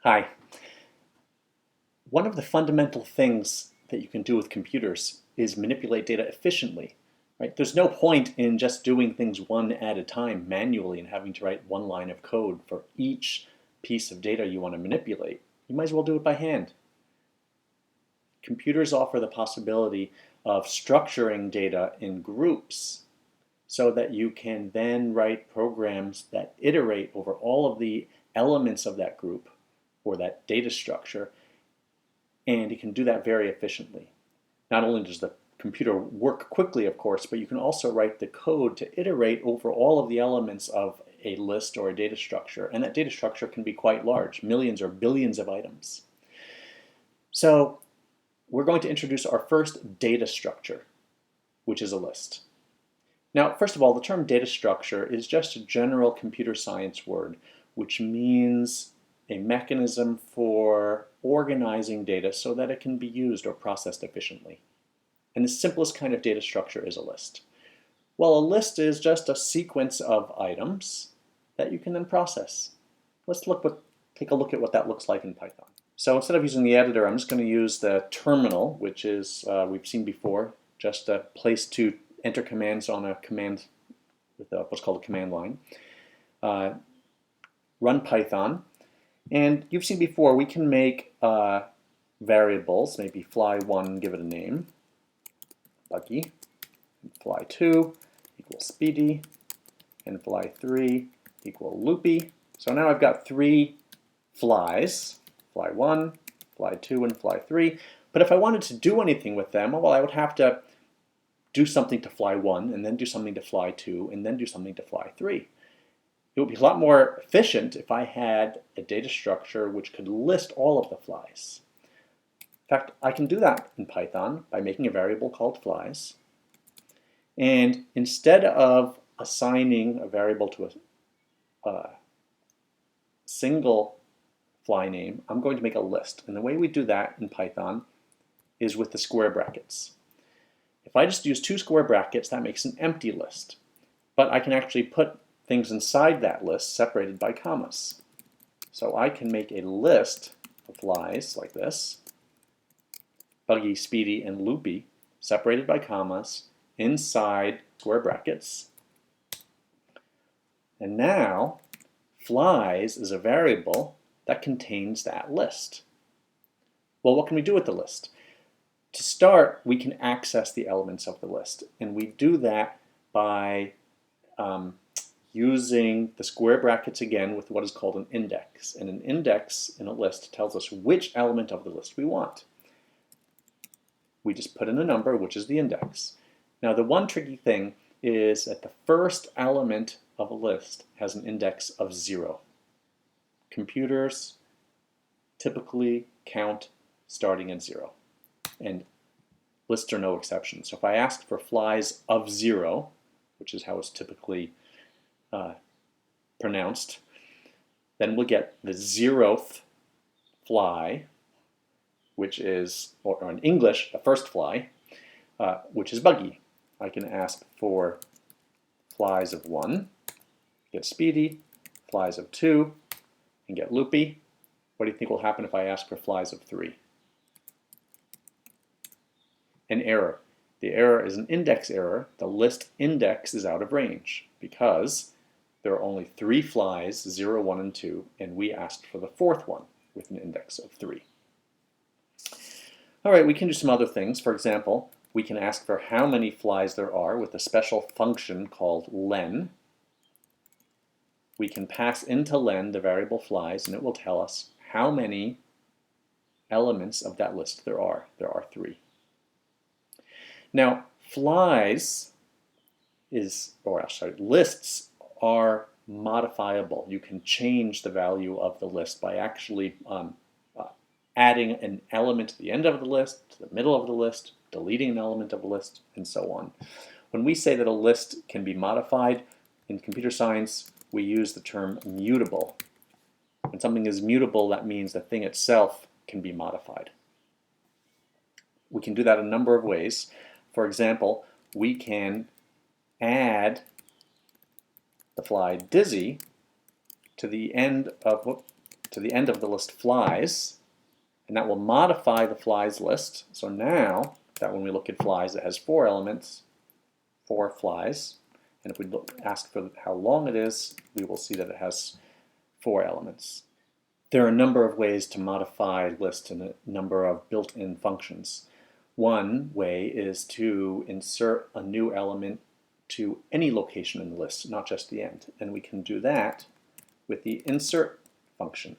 Hi. One of the fundamental things that you can do with computers is manipulate data efficiently, right? There's no point in just doing things one at a time manually and having to write one line of code for each piece of data you want to manipulate. You might as well do it by hand. Computers offer the possibility of structuring data in groups so that you can then write programs that iterate over all of the elements of that group or that data structure, and you can do that very efficiently. Not only does the computer work quickly, of course, but you can also write the code to iterate over all of the elements of a list or a data structure, and that data structure can be quite large, millions or billions of items. So we're going to introduce our first data structure, which is a list. Now, first of all, the term data structure is just a general computer science word, which means a mechanism for organizing data so that it can be used or processed efficiently. And the simplest kind of data structure is a list. Well, a list is just a sequence of items that you can then process. Take a look at what that looks like in Python. So instead of using the editor, I'm just going to use the terminal, which is, we've seen before, just a place to enter commands on a command with what's called a command line. Run Python. And you've seen before, we can make variables, maybe fly1, give it a name, buggy, fly2 equals speedy, and fly3 equal loopy. So now I've got three flies, fly1, fly2, and fly3. But if I wanted to do anything with them, well, I would have to do something to fly1, and then do something to fly2, and then do something to fly3. It would be a lot more efficient if I had a data structure which could list all of the flies. In fact, I can do that in Python by making a variable called flies. And instead of assigning a variable to a single fly name, I'm going to make a list. And the way we do that in Python is with the square brackets. If I just use two square brackets, that makes an empty list. But I can actually put things inside that list separated by commas. So I can make a list of flies like this, buggy, speedy, and loopy, separated by commas, inside square brackets. And now, flies is a variable that contains that list. Well, what can we do with the list? To start, we can access the elements of the list, and we do that by using the square brackets again with what is called an index. And an index in a list tells us which element of the list we want. We just put in a number, which is the index. Now, the one tricky thing is that the first element of a list has an index of 0. Computers typically count starting at 0. And lists are no exception. So if I ask for flies of 0, which is how it's typically pronounced, then we'll get the 0th fly, which is, or in English, the first fly, which is buggy. I can ask for flies of 1, get speedy, flies of 2, and get loopy. What do you think will happen if I ask for flies of 3? An error. The error is an index error. The list index is out of range because there are only 3 flies, 0, 1, and 2, and we asked for the 4th one with an index of 3. All right, we can do some other things. For example, we can ask for how many flies there are with a special function called len. We can pass into len the variable flies, and it will tell us how many elements of that list there are. There are 3. Now, lists are modifiable. You can change the value of the list by actually adding an element to the end of the list, to the middle of the list, deleting an element of the list, and so on. When we say that a list can be modified, in computer science, we use the term mutable. When something is mutable, that means the thing itself can be modified. We can do that a number of ways. For example, we can add the fly dizzy to the end of to the end of the list flies, and that will modify the flies list. So now that when we look at flies, it has 4 elements, 4 flies. And if we ask for how long it is, we will see that it has 4 elements. There are a number of ways to modify lists and a number of built-in functions. One way is to insert a new element to any location in the list, not just the end. And we can do that with the insert function.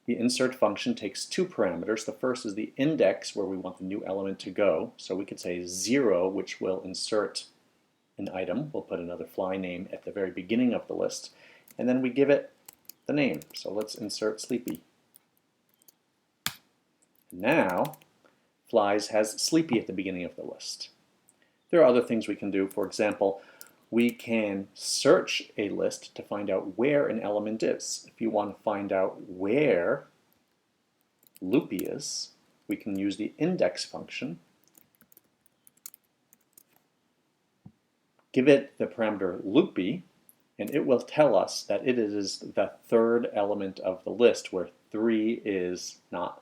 The insert function takes 2 parameters. The first is the index, where we want the new element to go. So we could say 0, which will insert an item. We'll put another fly name at the very beginning of the list. And then we give it the name. So let's insert Sleepy. Now, flies has Sleepy at the beginning of the list. There are other things we can do. For example, we can search a list to find out where an element is. If you want to find out where Loopy is, we can use the index function, give it the parameter Loopy, and it will tell us that it is the 3rd element of the list, where 3 is not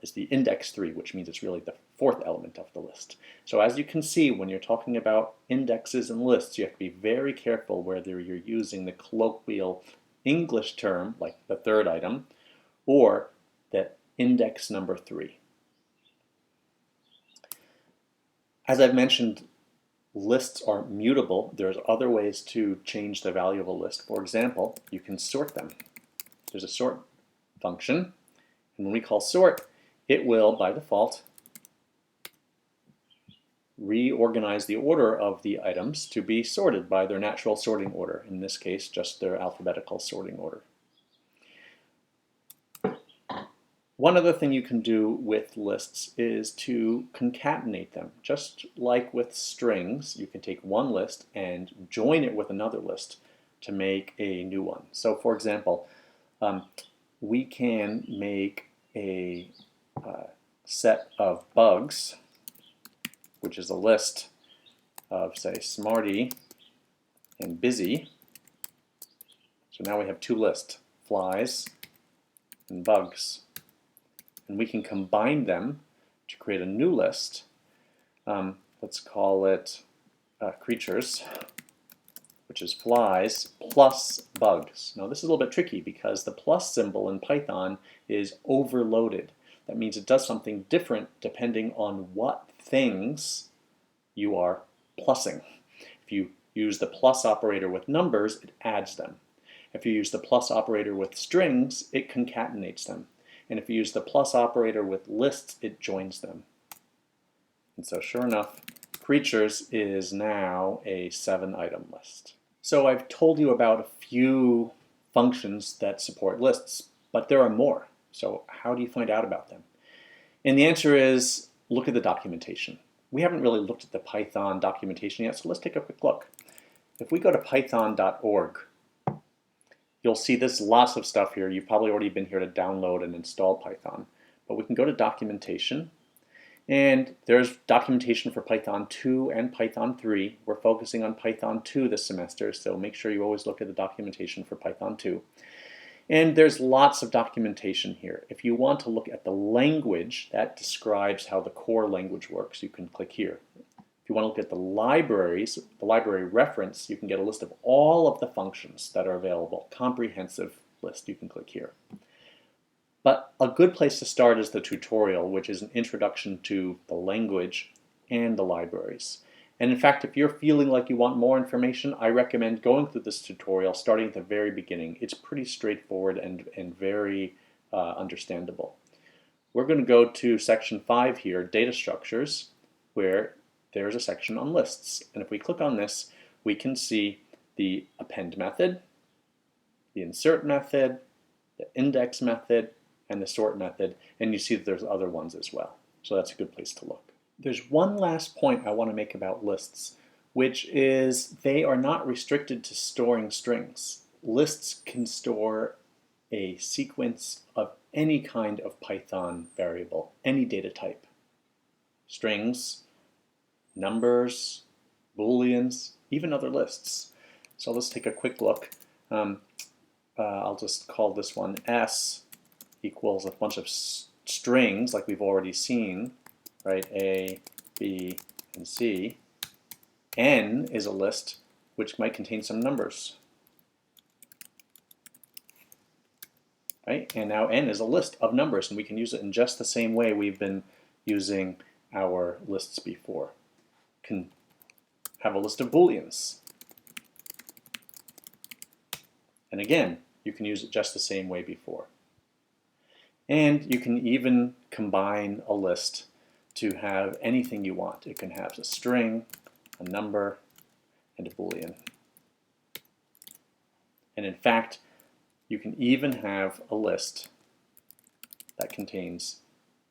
is the index 3, which means it's really the 4th element of the list. So as you can see, when you're talking about indexes and lists, you have to be very careful whether you're using the colloquial English term, like the 3rd item, or the index number 3. As I've mentioned, lists are mutable. There's other ways to change the value of a list. For example, you can sort them. There's a sort function, and when we call sort, it will, by default, reorganize the order of the items to be sorted by their natural sorting order. In this case, just their alphabetical sorting order. One other thing you can do with lists is to concatenate them. Just like with strings, you can take one list and join it with another list to make a new one. So for example, we can make a set of bugs, which is a list of, say, Smarty and Busy. So now we have 2 lists, flies and bugs. And we can combine them to create a new list. Let's call it creatures, which is flies plus bugs. Now this is a little bit tricky because the plus symbol in Python is overloaded. That means it does something different depending on what things you are plussing. If you use the plus operator with numbers, it adds them. If you use the plus operator with strings, it concatenates them. And if you use the plus operator with lists, it joins them. And so sure enough, creatures is now a 7-item list. So I've told you about a few functions that support lists, but there are more. So how do you find out about them? And the answer is, look at the documentation. We haven't really looked at the Python documentation yet, so let's take a quick look. If we go to python.org, you'll see there's lots of stuff here. You've probably already been here to download and install Python. But we can go to documentation, and there's documentation for Python 2 and Python 3. We're focusing on Python 2 this semester, so make sure you always look at the documentation for Python 2. And there's lots of documentation here. If you want to look at the language that describes how the core language works, you can click here. If you want to look at the libraries, the library reference, you can get a list of all of the functions that are available. Comprehensive list, you can click here. But a good place to start is the tutorial, which is an introduction to the language and the libraries. And in fact, if you're feeling like you want more information, I recommend going through this tutorial starting at the very beginning. It's pretty straightforward and very understandable. We're going to go to section 5 here, data structures, where there's a section on lists. And if we click on this, we can see the append method, the insert method, the index method, and the sort method. And you see that there's other ones as well. So that's a good place to look. There's one last point I want to make about lists, which is they are not restricted to storing strings. Lists can store a sequence of any kind of Python variable, any data type. Strings, numbers, booleans, even other lists. So let's take a quick look. I'll just call this one S equals a bunch of strings like we've already seen, right? A, B, and C. N is a list which might contain some numbers, right? And now N is a list of numbers, and we can use it in just the same way we've been using our lists before. Can have a list of booleans. And again, you can use it just the same way before. And you can even combine a list to have anything you want. It can have a string, a number, and a boolean. And in fact, you can even have a list that contains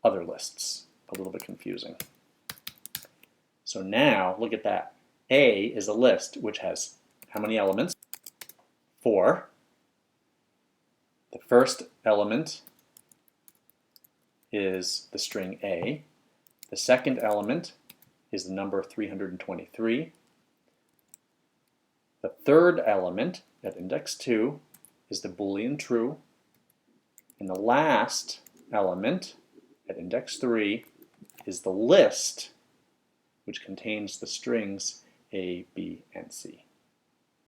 other lists. A little bit confusing. So now, look at that. A is a list which has how many elements? 4. The first element is the string A. The second element is the number 323. The third element at index 2 is the boolean true. And the last element at index 3 is the list which contains the strings A, B, and C.